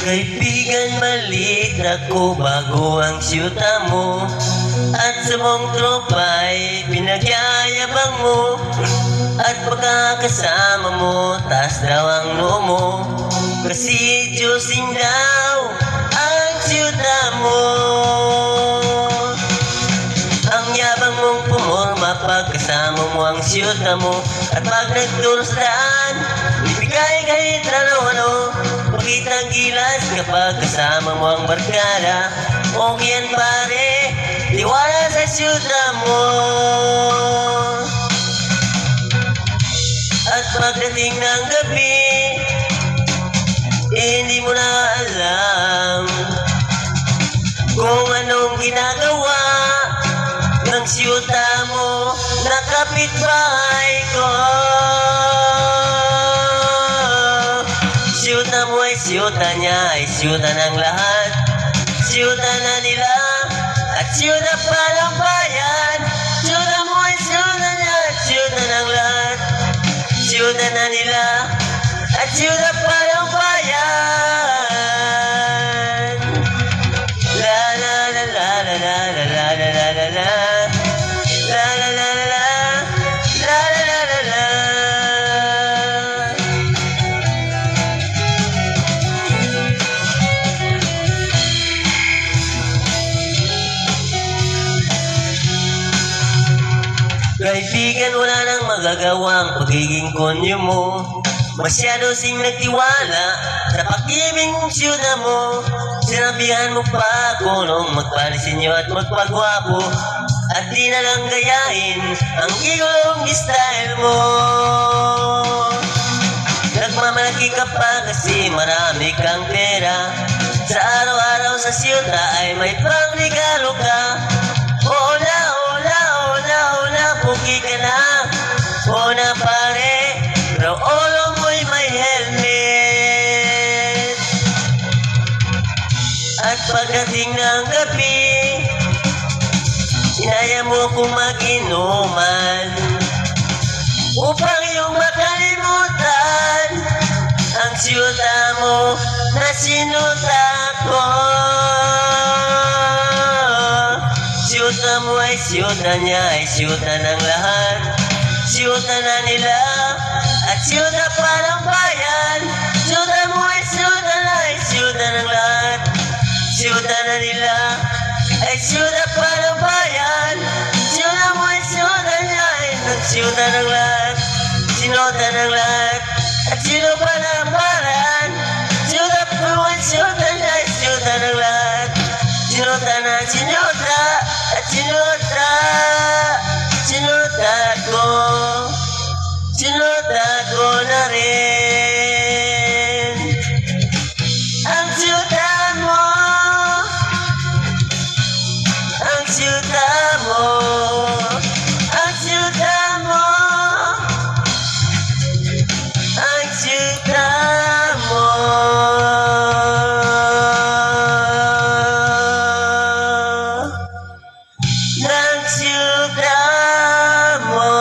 Kaibigan, maliit ako bago ang siyuta mo, at sa mong tropa'y pinagyayabang mo, at pagkakasama mo, taas daw ang noo mo, kasi Diyosing daw ang siyuta mo. Ang yabang mong pumorma pagkasama mo ang siyuta mo, at pag nagturustaan, ibigay kahit ano-ano, pakitang gilas kapag kasama mo ang barkada. Okay yan pare, tiwala sa siyuta mo. At pagdating ng gabi, hindi mo na alam kung anong ginagawa ng siyuta mo na kapitbahay ko. Siyuta mo ay siyuta niya, ay siyuta ng lahat, siyuta na nila, at siyuta pa ng bayan. Siyuta mo ay siyuta niya, at siyuta ng lahat, siyuta na nila, at siyuta pa ng bayan. La la la la la la la la la la la la. La la la la la, la la la la la. Kaibigan, wala nang magagawa ang pagiging konyo mo. Masyado sing nagtiwala sa pag-ibig mong siyuta mo. Sinabihan mo pa ako nung magpalisin nyo at magpagwapo, at di na lang gayahin ang gigong style mo. Nagmamalaki ka pa kasi marami kang pera, sa araw-araw sa siyuta ay may pangregalo ka. Hola, hola, hola, hola, pugi ka na. Hola pare, pero ulo mo'y may helmet. At pagdating ng gabi, inaya mo kong mag-inuman upang iyong makalimutan ang siyuta mo na sinuta ko. Siyuta mo ay siyuta niya, ay siyuta ng lahat, siyuta na nila, at siyuta pa ng bayan. Siyuta mo ay siyuta na, ay siyuta ng lahat, siyuta na nila, ay siyuta pa ng bayan. Siyuta mo ay siyuta niya, ay siyuta ng lahat, sinuta ng lahat, at siyuta pa ng bayan. Siyuta mo ay siyuta niya, ay siyuta ng lahat, sinuta na sinuta, at sinuta, sinuta ko na rin ang siyuta mo, ang siyuta mo, ang siyuta mo, ang siyuta mo. Ng siyuta mo.